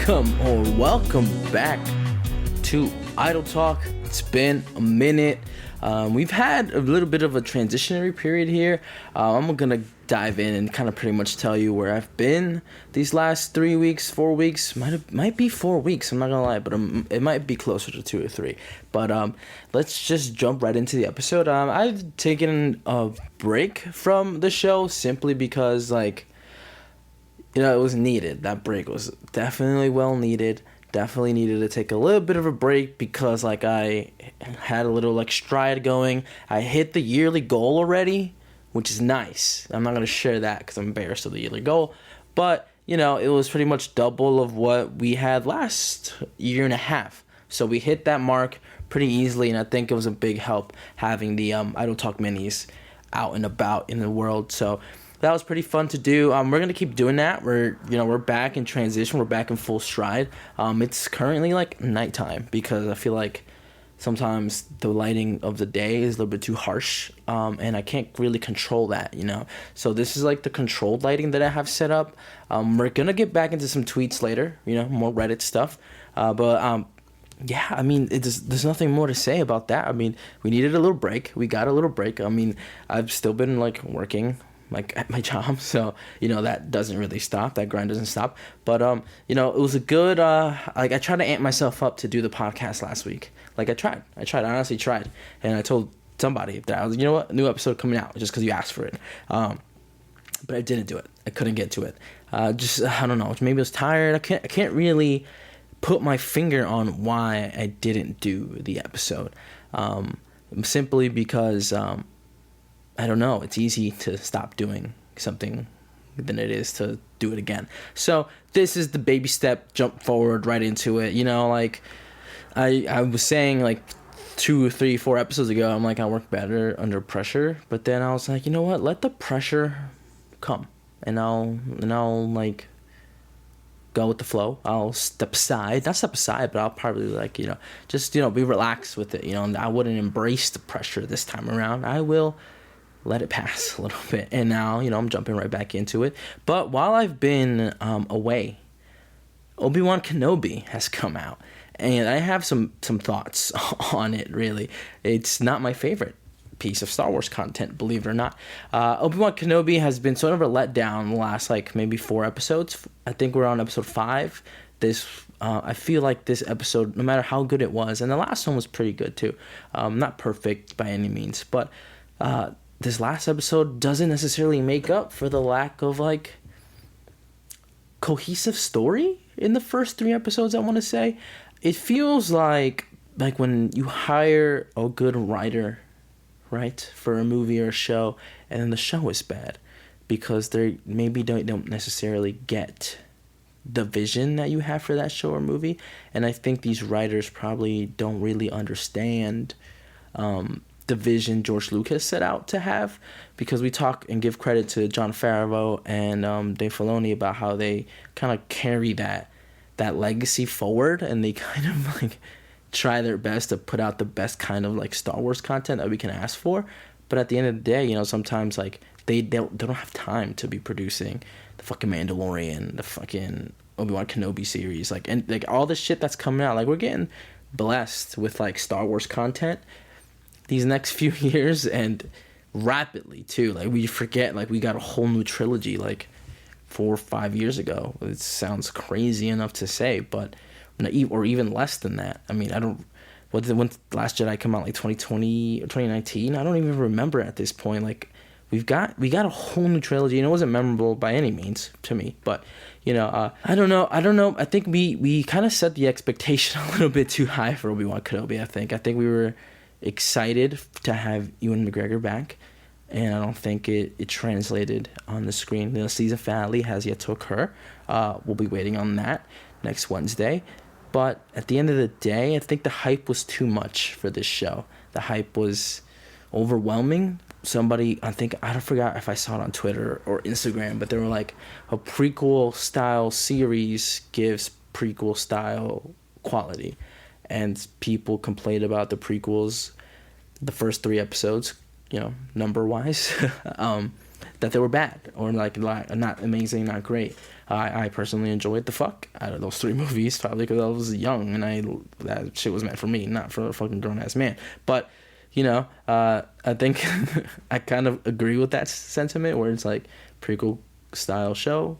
Welcome back to Idle Talk. It's been a minute. We've had a little bit of a transitionary period here. I'm gonna dive in and kind of pretty much tell you where I've been these last 3 weeks, 4 weeks. Might be 4 weeks. I'm not gonna lie, but it might be closer to 2 or 3. But let's just jump right into the episode. I've taken a break from the show simply because, like, it was needed. That break was definitely well needed. Definitely needed to take a little bit of a break because, like, I had a little, like, stride going. I hit the yearly goal already, which is nice. I'm not going to share that because I'm embarrassed of the yearly goal. But, it was pretty much double of what we had last year and a half. So we hit that mark pretty easily, and I think it was a big help having the Idle Talk minis out and about in the world. So that was pretty fun to do. We're gonna keep doing that. We're back in transition. We're back in full stride. It's currently like nighttime because I feel like sometimes the lighting of the day is a little bit too harsh, and I can't really control that. So this is like the controlled lighting that I have set up. We're gonna get back into some tweets later. More Reddit stuff. Yeah, I mean, there's nothing more to say about that. I mean, we needed a little break. We got a little break. I mean, I've still been like working at my job, so that doesn't really stop. That grind doesn't stop. But it was a good I tried to amp myself up to do the podcast last week. I honestly tried, and I told somebody that I was, new episode coming out just because you asked for it. But I didn't do it. I couldn't get to it. I don't know. Maybe I was tired. I can't really put my finger on why I didn't do the episode. Simply because I don't know. It's easy to stop doing something than it is to do it again. So this is the baby step, jump forward right into it. I was saying like 2, 3, 4 episodes ago, I'm like, I work better under pressure. But then I was like, you know what? Let the pressure come, and I'll like go with the flow. I'll not step aside, but I'll probably just be relaxed with it. And I wouldn't embrace the pressure this time around. I will let it pass a little bit, and now I'm jumping right back into it. But while I've been away, Obi-Wan Kenobi has come out, and I have some thoughts on it. Really, it's not my favorite piece of Star Wars content, believe it or not. Obi-Wan Kenobi has been sort of a letdown the last maybe 4 episodes. I think we're on episode 5. I feel like this episode, no matter how good it was, and the last one was pretty good too, not perfect by any means, but this last episode doesn't necessarily make up for the lack of cohesive story in the first 3 episodes. I want to say it feels like when you hire a good writer, right, for a movie or a show, and then the show is bad because they maybe don't necessarily get the vision that you have for that show or movie. And I think these writers probably don't really understand the vision George Lucas set out to have, because we talk and give credit to Jon Favreau and Dave Filoni about how they kind of carry that legacy forward, and they kind of try their best to put out the best kind of Star Wars content that we can ask for. But at the end of the day, sometimes they don't have time to be producing the fucking Mandalorian, the fucking Obi-Wan Kenobi series, and all the shit that's coming out. We're getting blessed with Star Wars content these next few years, and rapidly too. We forget we got a whole new trilogy 4 or 5 years ago. It sounds crazy enough to say, but or even less than that. I mean, when did Last Jedi come out, 2020 or 2019? I don't even remember at this point. we got a whole new trilogy, and it wasn't memorable by any means to me, but I don't know. I think we kind of set the expectation a little bit too high for Obi-Wan Kenobi. I think we were excited to have Ewan McGregor back, and I don't think it translated on the screen. The season finale has yet to occur. We'll be waiting on that next Wednesday. But at the end of the day, I think the hype was too much for this show. The hype was overwhelming. Somebody, I forgot if I saw it on Twitter or Instagram, but they were like, a prequel style series gives prequel style quality. And people complained about the prequels, the first 3 episodes, number wise. that they were bad or like not amazing, not great. I personally enjoyed the fuck out of those 3 movies, probably because I was young and that shit was meant for me, not for a fucking grown ass man. But I think I kind of agree with that sentiment where it's like prequel style show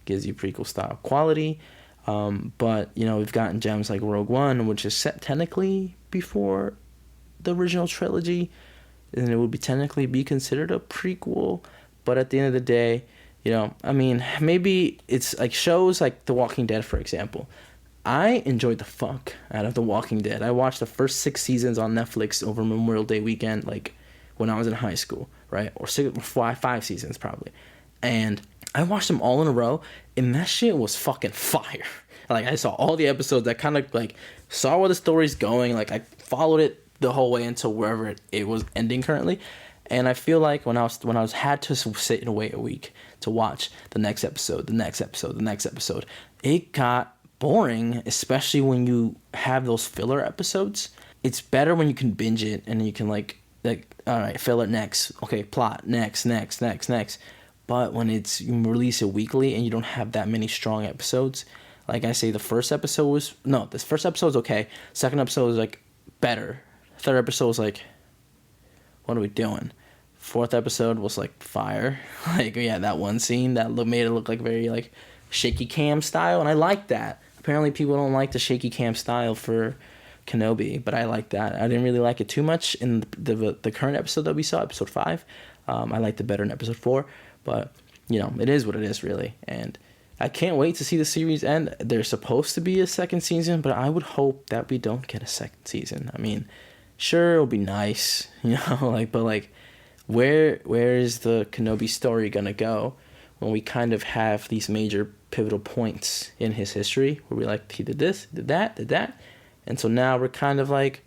gives you prequel style quality. But we've gotten gems like Rogue One, which is set technically before the original trilogy, and it would technically be considered a prequel. But at the end of the day, maybe it's like shows like The Walking Dead, for example. I enjoyed the fuck out of The Walking Dead. I watched the first 6 seasons on Netflix over Memorial Day weekend, like when I was in high school, right? Or 5 seasons probably. And I watched them all in a row, and that shit was fucking fire. Like, I saw all the episodes. I kind of like saw where the story's going. Like, I followed it the whole way until wherever it was ending currently. And I feel like when I was had to sit and wait a week to watch the next episode, it got boring, especially when you have those filler episodes. It's better when you can binge it and you can like all right, filler next, okay, plot next. But when you release it weekly and you don't have that many strong episodes, like I say, the first episode was okay. Second episode was like better. Third episode was like, what are we doing? Fourth episode was like fire. Like, yeah, that one scene that made it look like very like shaky cam style, and I like that. Apparently people don't like the shaky cam style for Kenobi, but I like that. I didn't really like it too much in the current episode that we saw, episode 5. I liked it better in episode 4, but it is what it is, really. And I can't wait to see the series end. There's supposed to be a second season, but I would hope that we don't get a second season. I mean, sure, it'll be nice, but where is the Kenobi story gonna go when we kind of have these major pivotal points in his history where we he did this, did that, and so now we're kind of like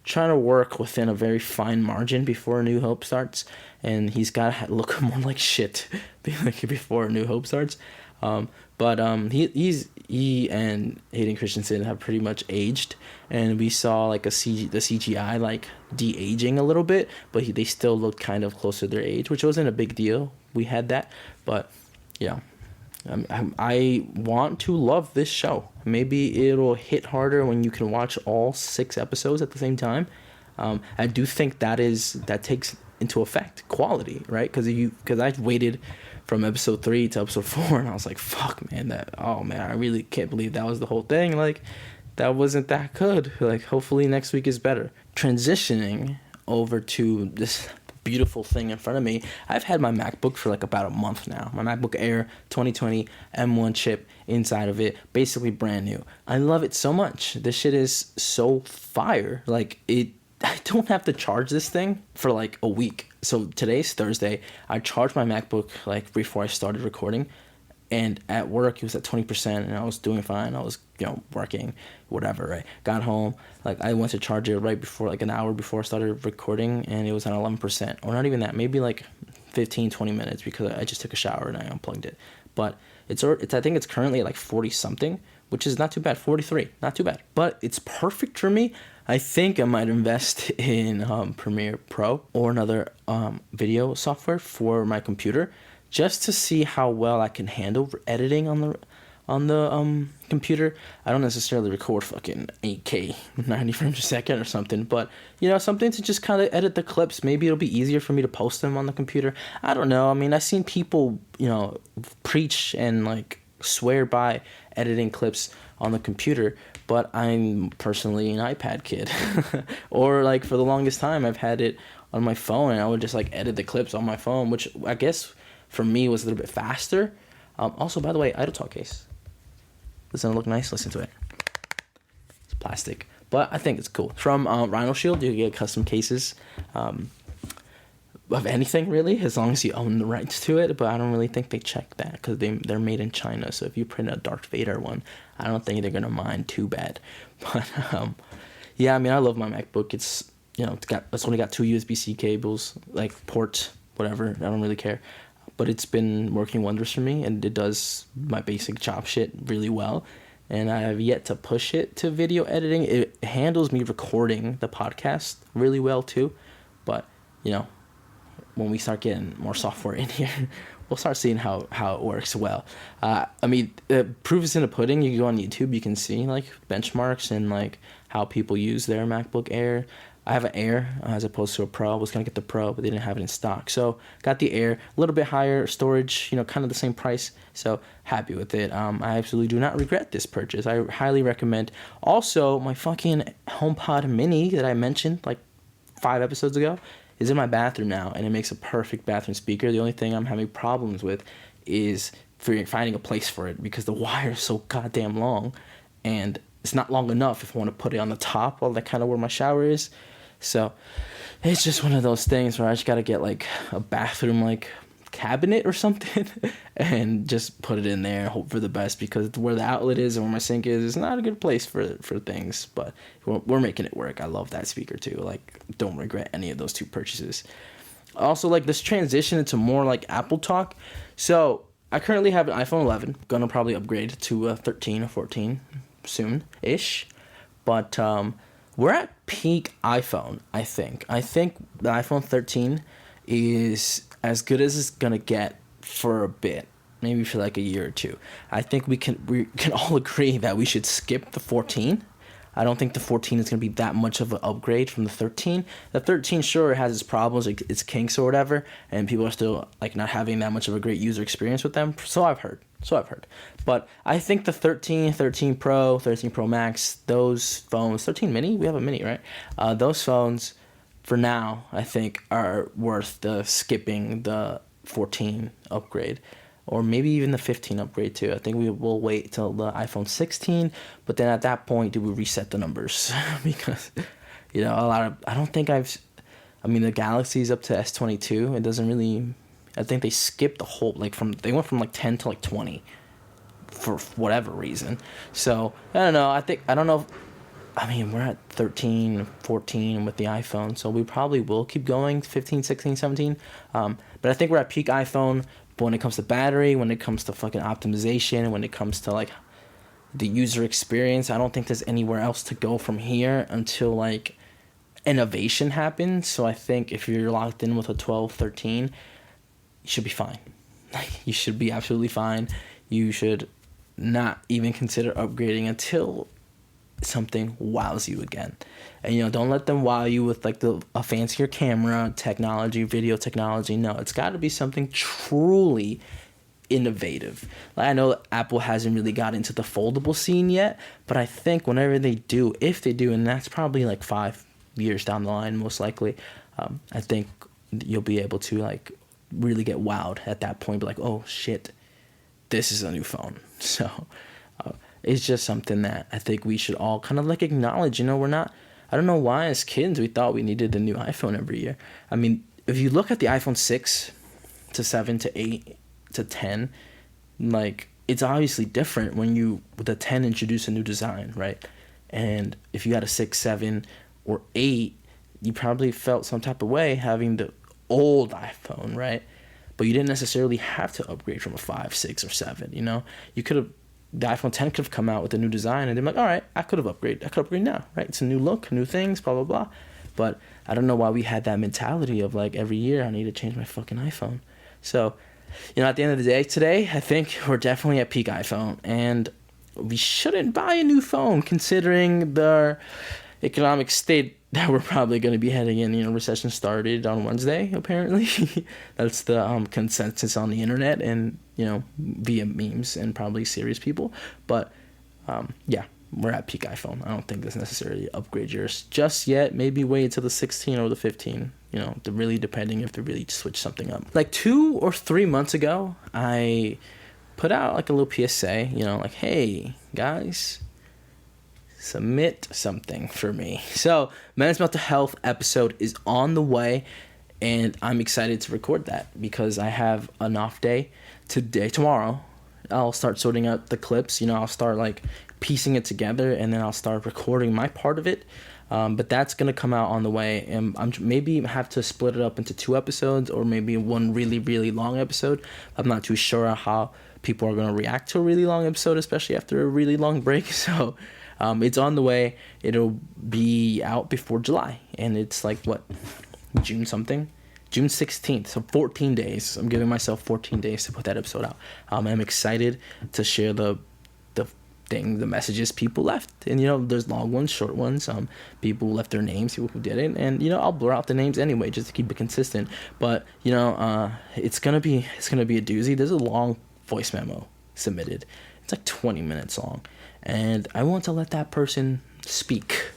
trying to work within a very fine margin before A New Hope starts, and he's got to look more like shit before A New Hope starts. But he and Hayden Christensen have pretty much aged, and we saw the CGI like de-aging a little bit, but they still looked kind of close to their age, which wasn't a big deal. We had that, but I want to love this show. Maybe it'll hit harder when you can watch all 6 episodes at the same time. I do think that takes into effect quality, right? Because I waited from episode 3 to episode 4, and I was like, fuck, man, I really can't believe that was the whole thing. Like, that wasn't that good. Like, hopefully next week is better. Transitioning over to this beautiful thing in front of me, I've had my MacBook for about a month now. My MacBook Air 2020 M1 chip inside of it, basically brand new. I love it so much. This shit is so fire. I don't have to charge this thing for a week. So today's Thursday. I charged my MacBook before I started recording, and at work it was at 20%, and I was doing fine. I was working, whatever, right? Got home, I went to charge it right before, an hour before I started recording, and it was at 11%, or not even that, maybe 15-20 minutes, because I just took a shower and I unplugged it. But it's I think it's currently at 40 something, which is not too bad. 43, not too bad, but it's perfect for me. I think I might invest in Premiere Pro or another video software for my computer, just to see how well I can handle editing on the computer. I don't necessarily record fucking 8K 90 frames a second or something, but something to just kind of edit the clips. Maybe it'll be easier for me to post them on the computer. I don't know. I mean, I've seen people preach and swear by editing clips on the computer, but I'm personally an iPad kid. Or for the longest time I've had it on my phone, and I would just edit the clips on my phone, which I guess for me was a little bit faster. Also, by the way, Idle Talk case. Doesn't it look nice? Listen to it. It's plastic, but I think it's cool. From Rhino Shield, you get custom cases of anything, really, as long as you own the rights to it. But I don't really think they check that, because they're made in China. So if you print a Darth Vader one, I don't think they're gonna mind too bad. But yeah, I mean, I love my MacBook. It's it's only got 2 USB-C cables, ports, whatever. I don't really care. But it's been working wonders for me, and it does my basic job shit really well. And I have yet to push it to video editing. It handles me recording the podcast really well too. But when we start getting more software in here, we'll start seeing how it works well. I mean, proof is in the pudding. You can go on YouTube, you can see like benchmarks and like how people use their MacBook Air. I have an Air as opposed to a Pro. I was gonna get the Pro, but they didn't have it in stock, so got the Air. A little bit higher storage, kind of the same price. So happy with it. I absolutely do not regret this purchase. I highly recommend. Also, my fucking HomePod Mini that I mentioned like 5 episodes ago is in my bathroom now, and it makes a perfect bathroom speaker. The only thing I'm having problems with is finding a place for it because the wire is so goddamn long, and it's not long enough if I want to put it on the top of kind of where my shower is. So it's just one of those things where I just got to get like a bathroom like cabinet or something and just put it in there and hope for the best, because where the outlet is and where my sink is not a good place for things, but we're making it work. I love that speaker too. Like, don't regret any of those 2 purchases. Also, like, this transition into more like Apple talk. So I currently have an iPhone 11, gonna probably upgrade to a 13 or 14 soon-ish, but we're at peak iPhone, I think. I think the iPhone 13 is as good as it's gonna get for a bit, maybe for like a year or 2. I think we can all agree that we should skip the 14. I don't think the 14 is gonna be that much of an upgrade from the 13. The 13, sure, has its problems, like its kinks or whatever, and people are still like not having that much of a great user experience with them. So I've heard. But I think the 13, 13 Pro, 13 Pro Max, those phones, 13 mini, we have a mini, right? Those phones, for now, I think are worth the skipping the 14 upgrade, or maybe even the 15 upgrade too. I think we will wait till the iPhone 16, but then at that point, do we reset the numbers? Because, the Galaxy's up to S22. It doesn't really, I think they skipped the whole, they went from 10 to 20 for whatever reason. So, I don't know. We're at 13, 14 with the iPhone, so we probably will keep going 15, 16, 17. But I think we're at peak iPhone when it comes to battery, when it comes to fucking optimization, when it comes to the user experience. I don't think there's anywhere else to go from here until innovation happens. So I think if you're locked in with a 12, 13, you should be fine. You should be absolutely fine. You should not even consider upgrading until something wows you again. And don't let them wow you with a fancier camera technology, video technology. No, it's got to be something truly innovative. I know Apple hasn't really got into the foldable scene yet, but I think whenever they do, if they do, and that's probably 5 years down the line most likely, I think you'll be able to really get wowed at that point, be like, oh shit, this is a new phone. So it's just something that I think we should all kind of acknowledge. We're not, I don't know why as kids we thought we needed a new iPhone every year. If you look at the iPhone 6 to 7 to 8 to 10, it's obviously different when the 10 introduced a new design, right? And if you had a 6, 7, or 8, you probably felt some type of way having the old iPhone, right? But you didn't necessarily have to upgrade from a 5, 6, or 7, You could have, the iPhone 10 could have come out with a new design, and they're like, all right, I could upgrade now, right? It's a new look, new things, blah, blah, blah. But I don't know why we had that mentality of every year I need to change my fucking iPhone. So, at the end of the day today, I think we're definitely at peak iPhone, and we shouldn't buy a new phone considering the economic state that we're probably going to be heading in. Recession started on Wednesday, apparently. That's the consensus on the internet and, via memes and probably serious people. But, yeah, we're at peak iPhone. I don't think there's necessarily upgrade yours just yet. Maybe wait until the 16 or the 15, really depending if they really switch something up. 2 or 3 months ago, I put out a little PSA, hey, guys, submit something for me. So, Men's Mental Health episode is on the way, and I'm excited to record that because I have an off day tomorrow. I'll start sorting out the clips. I'll start piecing it together, and then I'll start recording my part of it. But that's gonna come out on the way, and I'm maybe have to split it up into 2 episodes or maybe one really, really long episode. I'm not too sure how people are gonna react to a really long episode, especially after a really long break. So it's on the way. It'll be out before July, and it's June something, June 16th, so 14 days. I'm giving myself 14 days to put that episode out. I'm excited to share the messages people left. And, there's long ones, short ones. People left their names, people who didn't. And, I'll blur out the names anyway just to keep it consistent. But, it's going to be a doozy. There's a long voice memo submitted. It's like 20 minutes long. And I want to let that person speak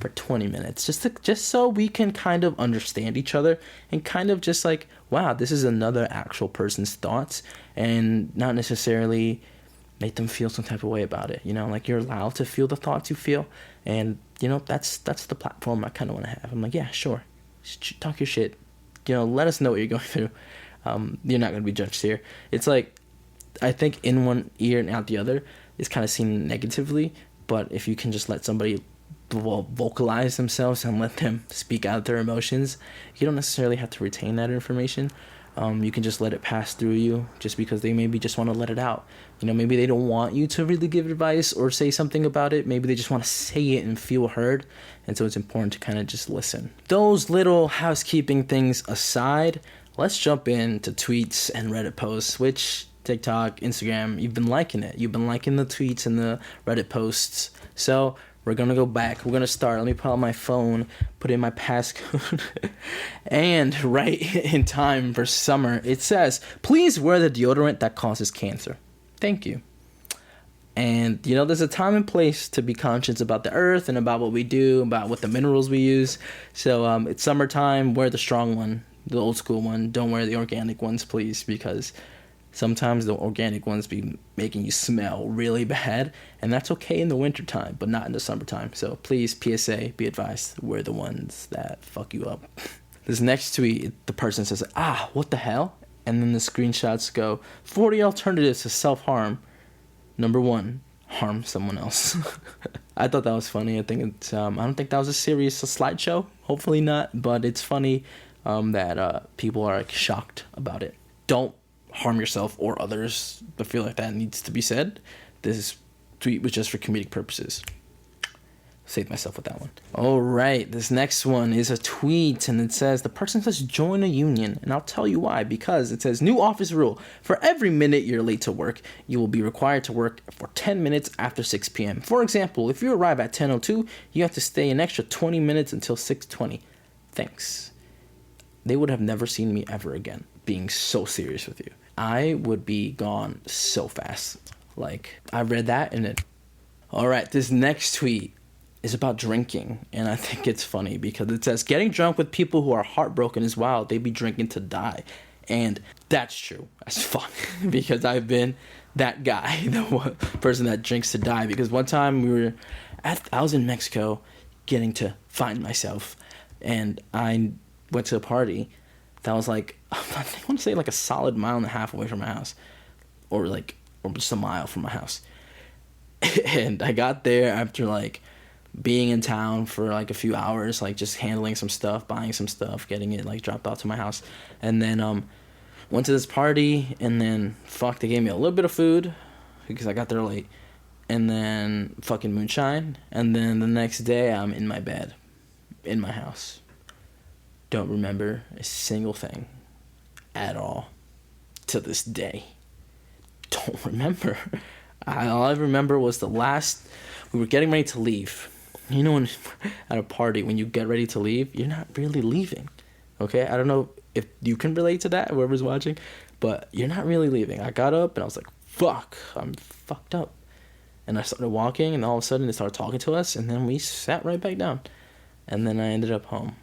for 20 minutes just so we can kind of understand each other and kind of just like, wow, this is another actual person's thoughts, and not necessarily make them feel some type of way about it. Like, you're allowed to feel the thoughts you feel, and that's the platform I kind of want to have. I'm like, yeah, sure, talk your shit, let us know what you're going through. You're not going to be judged here. It's like, I think in one ear and out the other is kind of seen negatively, but if you can just let somebody vocalize themselves and let them speak out their emotions, you don't necessarily have to retain that information. You can just let it pass through you just because they maybe just want to let it out. Maybe they don't want you to really give advice or say something about it. Maybe they just want to say it and feel heard. And so it's important to kind of just listen. Those little housekeeping things aside, let's jump into tweets and Reddit posts, which TikTok, Instagram, you've been liking it. You've been liking the tweets and the Reddit posts. So we're going to go back. We're going to start. Let me pull out my phone, put in my passcode. And right in time for summer, it says, please wear the deodorant that causes cancer. Thank you. And, there's a time and place to be conscious about the earth and about what we do, about what the minerals we use. So it's summertime. Wear the strong one, the old school one. Don't wear the organic ones, please, because sometimes the organic ones be making you smell really bad, and that's okay in the wintertime, but not in the summertime. So please, PSA, be advised, wear the ones that fuck you up. This next tweet, the person says, what the hell? And then the screenshots go, 40 alternatives to self-harm. Number 1, harm someone else. I thought that was funny. I think it's, I don't think that was a slideshow. Hopefully not, but it's funny that people are shocked about it. Don't harm yourself or others, but feel like that needs to be said. This tweet was just for comedic purposes. Saved myself with that one. All right, this next one is a tweet, and it says, the person says join a union, and I'll tell you why. Because it says, new office rule: for every minute you're late to work, you will be required to work for 10 minutes after 6 p.m. For example, if you arrive at 10:02, you have to stay an extra 20 minutes until 6:20. Thanks. They would have never seen me ever again, being so serious with you. I would be gone so fast. Like, I read that and it... All right, this next tweet is about drinking, and I think it's funny because it says, getting drunk with people who are heartbroken is wild. They be drinking to die. And that's true as fuck, because I've been that guy, the one person that drinks to die. Because one time I was in Mexico getting to find myself, and I went to a party that was like, I want to say like a solid 1.5 miles away from my house, or just a mile from my house. And I got there after like being in town for like a few hours, like just handling some stuff, buying some stuff, getting it like dropped off to my house, and then went to this party, and then they gave me a little bit of food because I got there late, and then fucking moonshine, and then the next day I'm in my bed in my house. Don't remember a single thing at all to this day. Don't remember. All I remember was we were getting ready to leave. When at a party, when you get ready to leave, you're not really leaving. Okay? I don't know if you can relate to that, whoever's watching, but you're not really leaving. I got up and I was like, fuck, I'm fucked up. And I started walking, and all of a sudden they started talking to us, and then we sat right back down. And then I ended up home.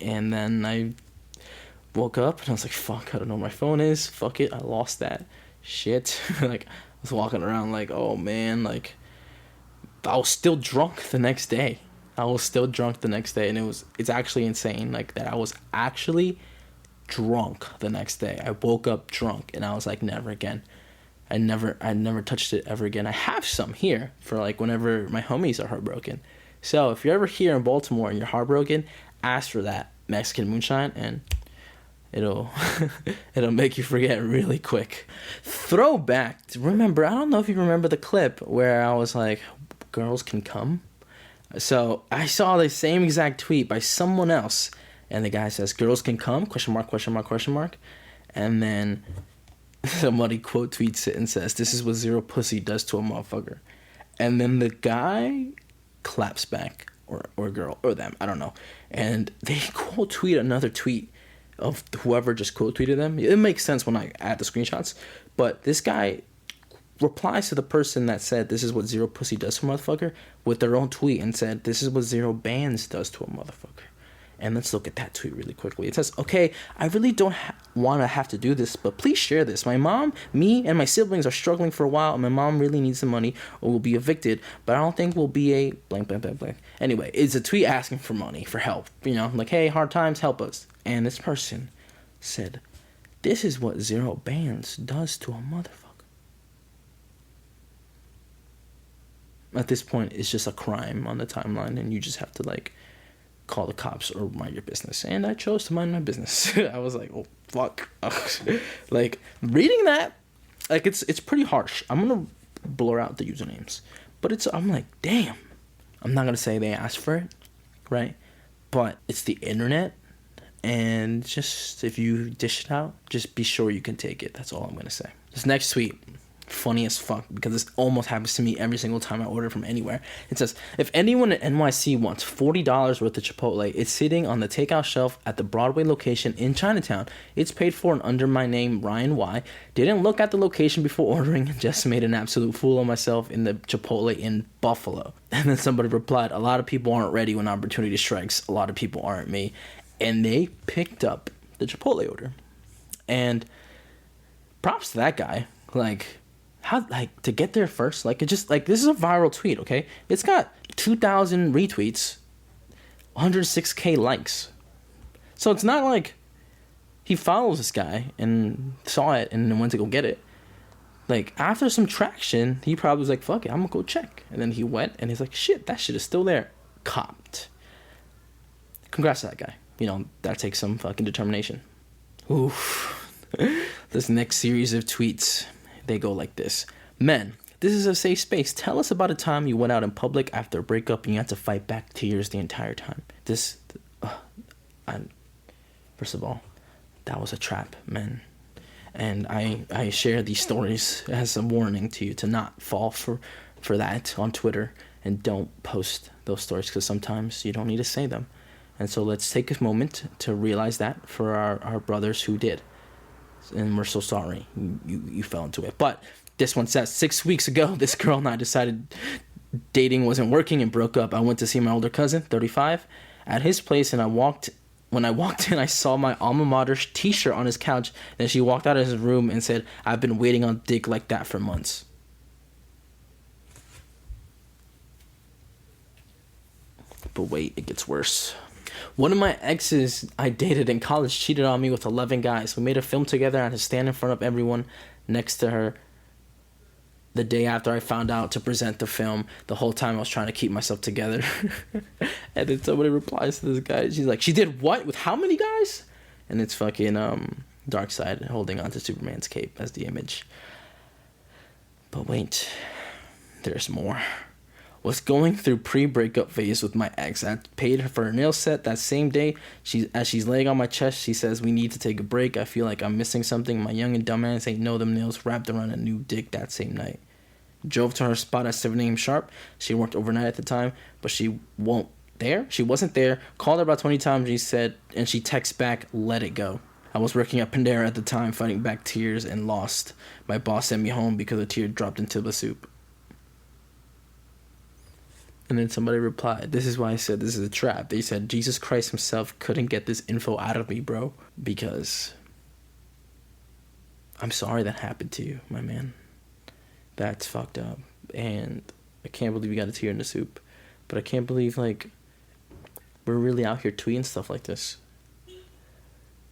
And then I woke up and I was like, fuck, I don't know where my phone is. Fuck it, I lost that. Shit. Like, I was walking around like, oh man, like, I was still drunk the next day. And it's actually insane, like, that I was actually drunk the next day. I woke up drunk, and I was like, never again. I never touched it ever again. I have some here for like whenever my homies are heartbroken. So if you're ever here in Baltimore and you're heartbroken, ask for that Mexican moonshine, and it'll make you forget really quick. Throwback. Remember, I don't know if you remember the clip where I was like, girls can come. So I saw the same exact tweet by someone else, And the guy says, "Girls can come?" Question mark, question mark, question mark. And then somebody quote tweets it and says, "This is what zero pussy does to a motherfucker." And then the guy claps back, or girl, or them, I don't know. And they quote tweet another tweet of whoever just quote tweeted them. It makes sense when I add the screenshots. But this guy replies to the person that said, "This is what zero pussy does to a motherfucker," with their own tweet and said, "This is what zero bands does to a motherfucker." And let's look at that tweet really quickly. It says, "Okay, I really don't want to have to do this, but please share this. My mom, me, and my siblings are struggling for a while, and my mom really needs the money or we'll be evicted, but I don't think we'll be a blank, blank, blank, blank." Anyway, it's a tweet asking for money, for help. You know, like, "Hey, hard times, help us." And this person said, "This is what zero bands does to a motherfucker." At this point, it's just a crime on the timeline, and you just have to, like, call the cops or mind your business. And I chose to mind my business. I was like, oh, fuck. Like, reading that, like, it's pretty harsh. I'm going to blur out the usernames. But I'm like, damn. I'm not going to say they asked for it, right? But it's the internet. And just, if you dish it out, just be sure you can take it. That's all I'm going to say. This next tweet, funny as fuck, because this almost happens to me every single time I order from anywhere. It says, "If anyone in NYC wants $40 worth of Chipotle, it's sitting on the takeout shelf at the Broadway location in Chinatown. It's paid for and under my name, Ryan Y. Didn't look at the location before ordering and just made an absolute fool of myself in the Chipotle in Buffalo." And then somebody replied, "A lot of people aren't ready when opportunity strikes. A lot of people aren't me." And they picked up the Chipotle order. And props to that guy. Like, how, like, to get there first, like, it just, like, this is a viral tweet, okay? It's got 2,000 retweets, 106K likes. So it's not like he follows this guy and saw it and then went to go get it. Like, after some traction, he probably was like, fuck it, I'm gonna go check. And then he went and he's like, shit, that shit is still there. Copped. Congrats to that guy. You know, that takes some fucking determination. Oof. This next series of tweets, they go like this. "Men, this is a safe space. Tell us about a time you went out in public after a breakup and you had to fight back tears the entire time." First of all, that was a trap, men. And I share these stories as a warning to you to not fall for that on Twitter, and don't post those stories, because sometimes you don't need to say them. And so let's take a moment to realize that for our brothers who did. And we're so sorry you fell into it. But this one says, 6 weeks ago, this girl and I decided dating wasn't working and broke up. I went to see my older cousin, 35, at his place, and when I walked in, I saw my alma mater t-shirt on his couch. Then she walked out of his room and said, "I've been waiting on dick like that for months." But wait, it gets worse. "One of my exes I dated in college cheated on me with 11 guys. We made a film together. I had to stand in front of everyone next to her the day after I found out to present the film. The whole time I was trying to keep myself together." And then somebody replies to this guy. She's like, "She did what? With how many guys?" And it's fucking Darkseid holding onto Superman's cape as the image. But wait, there's more. "Was going through pre-breakup phase with my ex. I paid her for her nail set that same day. As she's laying on my chest, she says, 'We need to take a break. I feel like I'm missing something. My young and dumb ass ain't know them nails wrapped around a new dick that same night.' Drove to her spot at 7 a.m. sharp. She worked overnight at the time, but she wasn't there. Called her about 20 times, and she texts back, 'Let it go.' I was working at Pandera at the time, fighting back tears, and lost. My boss sent me home because a tear dropped into the soup." And then somebody replied, "This is why I said this is a trap." They said, "Jesus Christ himself couldn't get this info out of me, bro. Because I'm sorry that happened to you, my man. That's fucked up. And I can't believe you got a tear in the soup. But I can't believe, like, we're really out here tweeting stuff like this.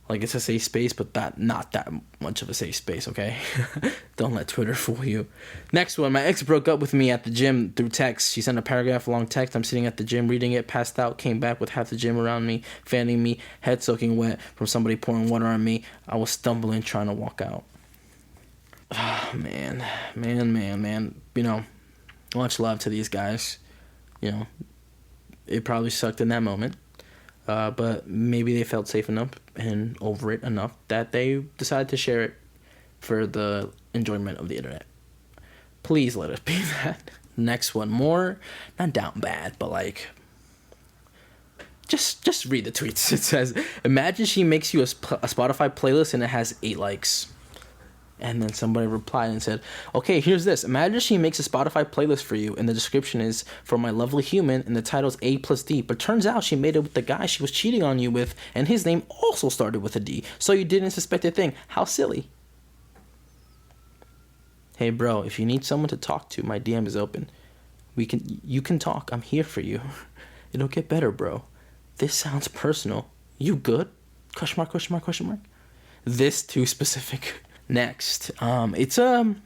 Like, it's a safe space, but not that much of a safe space, okay? Don't let Twitter fool you." Next one. "My ex broke up with me at the gym through text. She sent a paragraph-long text. I'm sitting at the gym reading it, passed out, came back with half the gym around me, fanning me, head soaking wet from somebody pouring water on me. I was stumbling, trying to walk out." Oh, man. You know, much love to these guys. You know, it probably sucked in that moment. But maybe they felt safe enough and over it enough that they decided to share it for the enjoyment of the internet. Please let us be that. Next one, more, not down bad, but like, just read the tweets. It says, imagine she makes you a Spotify playlist and it has 8 likes. And then somebody replied and said, okay, here's this. Imagine she makes a Spotify playlist for you and the description is for my lovely human and the title's A+D. But turns out she made it with the guy she was cheating on you with and his name also started with a D. So you didn't suspect a thing. How silly. Hey bro, if you need someone to talk to, my DM is open. You can talk. I'm here for you. It'll get better, bro. This sounds personal. You good? Question mark, question mark, question mark. This too specific. Next, it's a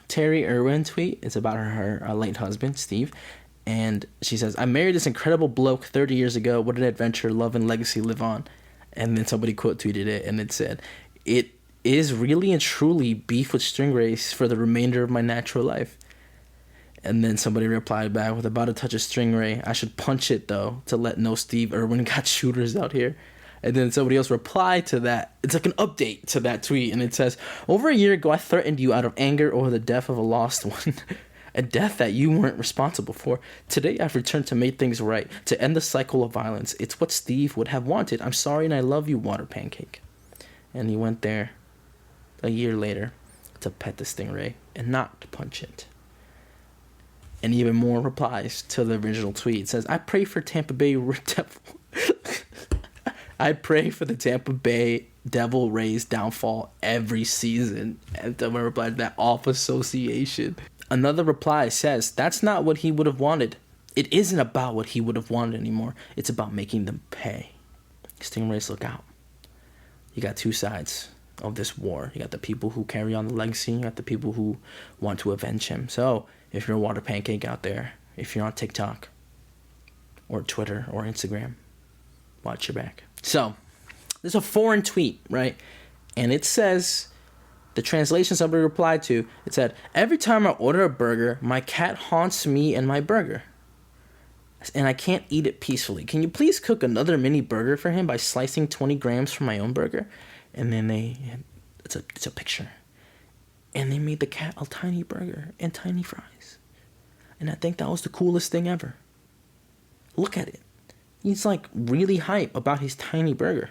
Terry Irwin tweet. It's about her late husband, Steve. And she says, I married this incredible bloke 30 years ago. What an adventure, love, and legacy live on. And then somebody quote tweeted it and it said, it is really and truly beef with stingrays for the remainder of my natural life. And then somebody replied back with about a touch of stingray. I should punch it though to let know Steve Irwin got shooters out here. And then somebody else replied to that. It's like an update to that tweet. And it says, over a year ago, I threatened you out of anger over the death of a lost one. A death that you weren't responsible for. Today, I've returned to make things right. To end the cycle of violence. It's what Steve would have wanted. I'm sorry and I love you, Water Pancake. And he went there a year later to pet the stingray and not to punch it. And even more replies to the original tweet. It says, I pray for Tampa Bay Devil. I pray for the Tampa Bay Devil Rays downfall every season. And someone replied to that off association. Another reply says, that's not what he would have wanted. It isn't about what he would have wanted anymore. It's about making them pay. Stingrays, look out. You got two sides of this war. You got the people who carry on the legacy. You got the people who want to avenge him. So if you're a Water Pancake out there, if you're on TikTok or Twitter or Instagram, watch your back. So there's a foreign tweet, right? And it says, the translation somebody replied to, it said, every time I order a burger, my cat haunts me and my burger. And I can't eat it peacefully. Can you please cook another mini burger for him by slicing 20 grams from my own burger? And then it's a picture. And they made the cat a tiny burger and tiny fries. And I think that was the coolest thing ever. Look at it. He's like really hype about his tiny burger.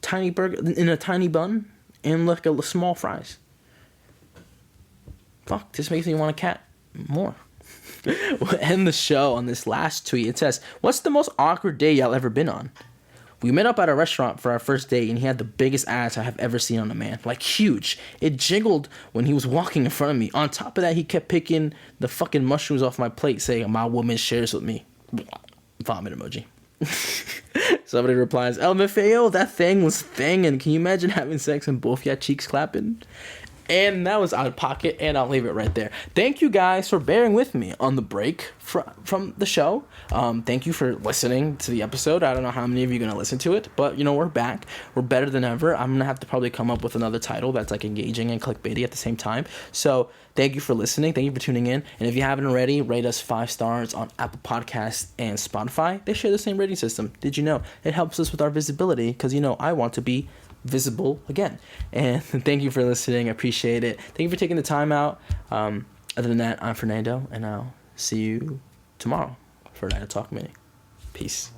Tiny burger in a tiny bun and like a small fries. Fuck, this makes me want a cat more. We'll end the show on this last tweet. It says, what's the most awkward day y'all ever been on? We met up at a restaurant for our first date and he had the biggest ass I have ever seen on a man. Like huge. It jiggled when he was walking in front of me. On top of that, he kept picking the fucking mushrooms off my plate saying, my woman shares with me. Vomit emoji. Somebody replies, LMFAO, that thing was thingin'. Can you imagine having sex and both your cheeks clapping? And that was out of pocket, and I'll leave it right there. Thank you guys for bearing with me on the break from the show. Thank you for listening to the episode. I don't know how many of you are going to listen to it, but, you know, we're back. We're better than ever. I'm going to have to probably come up with another title that's, like, engaging and clickbaity at the same time. So thank you for listening. Thank you for tuning in. And if you haven't already, rate us 5 stars on Apple Podcasts and Spotify. They share the same rating system. Did you know? It helps us with our visibility because, you know, I want to be visible again. And thank you for listening. I appreciate it. Thank you for taking the time out. Other than that, I'm Fernando, and I'll see you tomorrow for Night of Talk Mini. Peace.